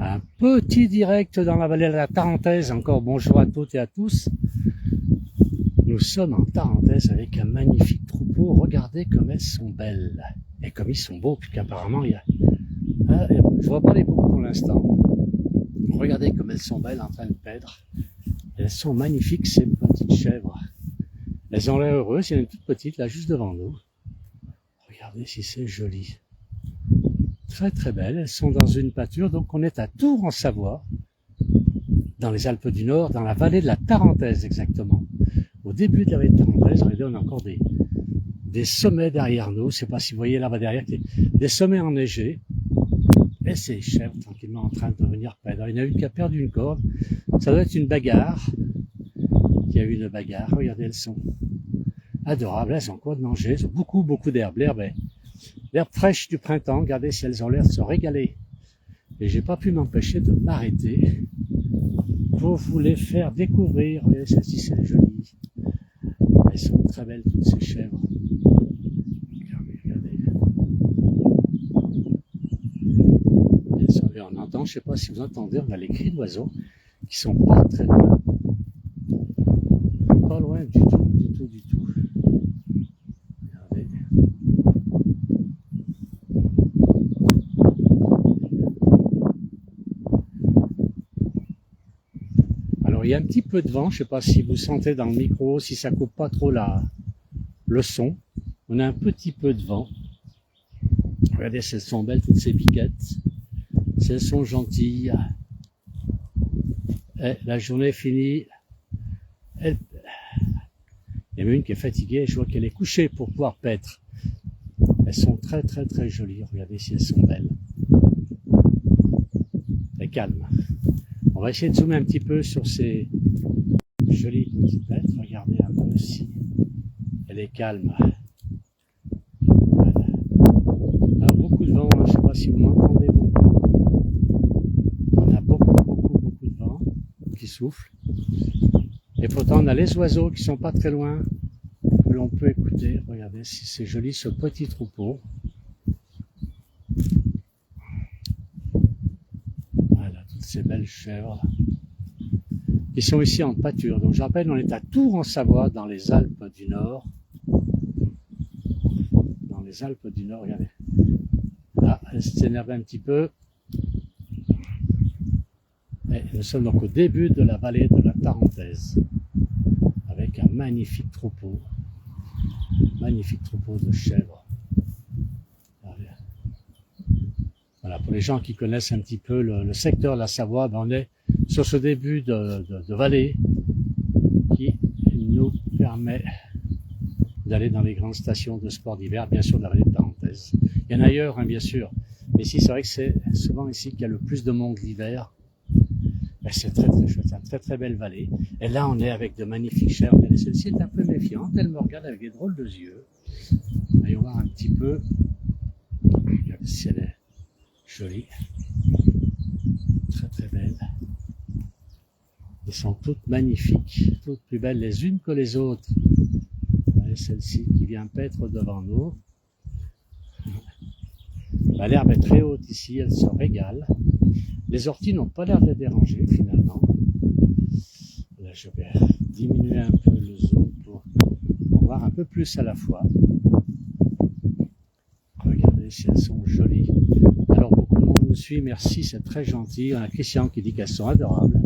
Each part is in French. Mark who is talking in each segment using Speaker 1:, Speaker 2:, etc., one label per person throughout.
Speaker 1: Un petit direct dans la vallée de la Tarentaise. Encore bonjour à toutes et à tous. Nous sommes en Tarentaise avec un magnifique troupeau. Regardez comme elles sont belles. Et comme ils sont beaux, puisqu'apparemment il y a... Ah, je vois pas les boucs pour l'instant. Regardez comme elles sont belles en train de paître. Elles sont magnifiques ces petites chèvres. Elles ont l'air heureuses. Il y en a une toute petite là juste devant nous. Regardez si c'est joli. Très très belles. Elles sont dans une pâture. Donc on est à Tours en Savoie, dans les Alpes du Nord, dans la vallée de la Tarentaise exactement. Au début de la vallée de la Tarentaise, regardez, on a encore des sommets derrière nous. Je ne sais pas si vous voyez là-bas derrière, des sommets enneigés. Et ces chèvres tranquillement en train de venir perdre. Il y en a une qui a perdu une corde. Ça doit être une bagarre. Il y a eu une bagarre. Regardez, elles sont adorables. Elles ont quoi de manger? Elles ont beaucoup d'herbe. L'herbe fraîche du printemps. Regardez si elles ont l'air de se régaler. Et j'ai pas pu m'empêcher de m'arrêter pour vous les faire découvrir. Regardez, celle-ci, c'est jolie. Elles sont très belles, toutes ces chèvres. Regardez. Et on entend, je sais pas si vous entendez, on a les cris d'oiseaux qui sont pas très loin. Pas loin du tout. Regardez. Alors il y a un petit peu de vent, je sais pas si vous sentez dans le micro, si ça coupe pas trop le son. On a un petit peu de vent. Regardez, elles sont belles toutes ces biquettes. Elles sont gentilles. Et la journée est finie. Il y en a une qui est fatiguée, je vois qu'elle est couchée pour pouvoir paître. Elles sont très jolies. Regardez si elles sont belles. Et calmes. On va essayer de zoomer un petit peu sur ces jolies petites bêtes. Regardez un peu si elle est calme. Voilà. Alors, beaucoup de vent, je ne sais pas si vous m'entendez beaucoup. On a beaucoup de vent qui souffle. Et pourtant, on a les oiseaux qui sont pas très loin, que l'on peut écouter. Regardez si c'est joli ce petit troupeau. Voilà, toutes ces belles chèvres qui sont ici en pâture. Donc je rappelle, on est à Tours en Savoie, dans les Alpes du Nord. Dans les Alpes du Nord, regardez. Là, elle s'énerve un petit peu. Et nous sommes donc au début de la vallée de la Tarentaise, avec un magnifique troupeau de chèvres. Voilà, pour les gens qui connaissent un petit peu le secteur de la Savoie, ben on est sur ce début de vallée qui nous permet d'aller dans les grandes stations de sport d'hiver, bien sûr de la vallée de Tarentaise. Il y en a ailleurs, hein, bien sûr, mais ici c'est vrai que c'est souvent ici qu'il y a le plus de monde l'hiver. C'est très chouette, c'est une très belle vallée. Et là, on est avec de magnifiques chèvres. Celle-ci est un peu méfiante, elle me regarde avec des drôles de yeux. Allons voir un petit peu. Regardez si elle est jolie. Très belle. Elles sont toutes magnifiques, toutes plus belles les unes que les autres. Regardez celle-ci qui vient paître devant nous. L'herbe est très haute ici, elle se régale. Les orties n'ont pas l'air de les déranger finalement. Là, je vais diminuer un peu le zoom pour voir un peu plus à la fois. Regardez si elles sont jolies. Alors beaucoup de monde nous suit, merci, c'est très gentil. On a Christian qui dit qu'elles sont adorables.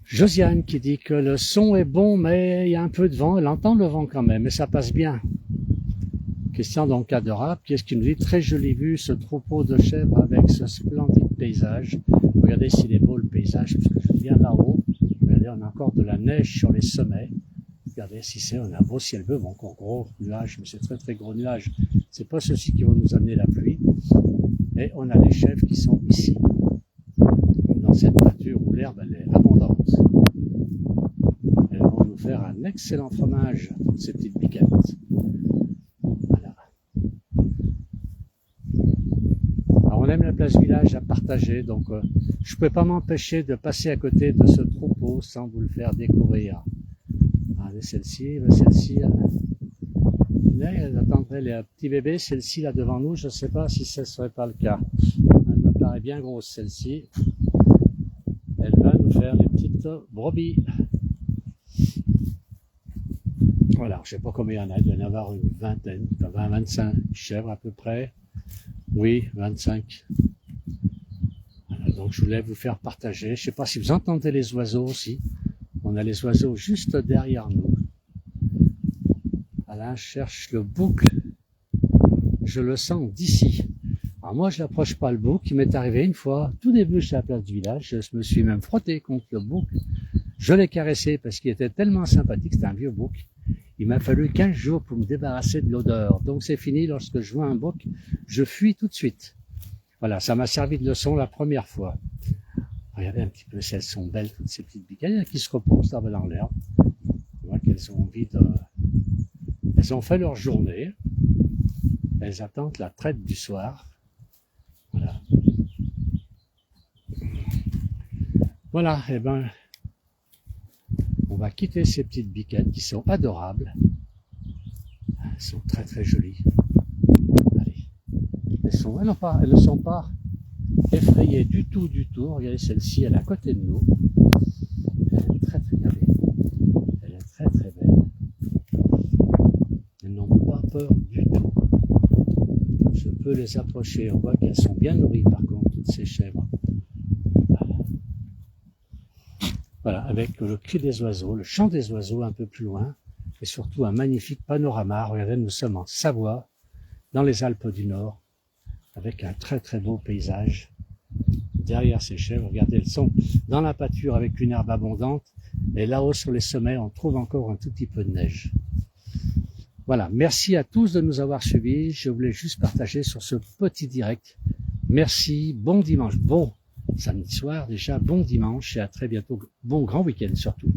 Speaker 1: Josiane qui dit que le son est bon, mais il y a un peu de vent. Elle entend le vent quand même, mais ça passe bien. Christian donc adorable, qui est-ce qui nous dit très jolie vue, ce troupeau de chèvres avec ce splendide paysage. Regardez s'il est beau le paysage, parce que je viens là-haut. Regardez, on a encore de la neige sur les sommets. Regardez si c'est, on a un beau ciel bleu, bon, encore gros nuages, mais c'est très gros nuages. C'est pas ceux-ci qui vont nous amener la pluie. Et on a les chèvres qui sont ici, dans cette pâture où l'herbe elle est abondante. Elles vont nous faire un excellent fromage, toutes ces petites biquettes. On aime la place village à partager, donc je ne pouvais pas m'empêcher de passer à côté de ce troupeau sans vous le faire découvrir. Regardez celle-ci, elle attendrait les petits bébés, celle-ci là devant nous, je ne sais pas si ce ne serait pas le cas. Elle me paraît bien grosse celle-ci. Elle va nous faire les petites brebis. Voilà, je sais pas combien il y en a, il doit y en avoir une vingtaine, 20-25 chèvres à peu près. Oui, 25. Voilà, donc je voulais vous faire partager. Je sais pas si vous entendez les oiseaux aussi. On a les oiseaux juste derrière nous. Alain cherche le bouc. Je le sens d'ici. Alors moi, je n'approche pas le bouc. Il m'est arrivé une fois, tout début chez la place du village, je me suis même frotté contre le bouc. Je l'ai caressé parce qu'il était tellement sympathique, c'était un vieux bouc. Il m'a fallu 15 jours pour me débarrasser de l'odeur. Donc c'est fini, lorsque je vois un bouc, je fuis tout de suite. Voilà, ça m'a servi de leçon la première fois. Regardez un petit peu si elles sont belles, toutes ces petites bicanes qui se reposent là dans l'herbe. On voit qu'elles ont envie de... Elles ont fait leur journée. Elles attendent la traite du soir. Voilà. Voilà, et ben, on va quitter ces petites biquettes qui sont adorables. Elles sont très très jolies. Allez. Elles ne sont pas effrayées du tout, du tout. Regardez celle-ci, elle est à côté de nous. Elle est très très belle. Elle est très très belle. Elles n'ont pas peur du tout. Je peux les approcher. On voit qu'elles sont bien nourries par contre, toutes ces chèvres. Voilà, avec le cri des oiseaux, le chant des oiseaux un peu plus loin, et surtout un magnifique panorama. Regardez, nous sommes en Savoie, dans les Alpes du Nord, avec un très très beau paysage. Derrière ces chèvres, regardez, elles sont dans la pâture avec une herbe abondante, et là-haut sur les sommets, on trouve encore un tout petit peu de neige. Voilà, merci à tous de nous avoir suivis. Je voulais juste partager sur ce petit direct. Merci, bon dimanche, bon samedi soir déjà, bon dimanche et à très bientôt. Bon grand week-end surtout.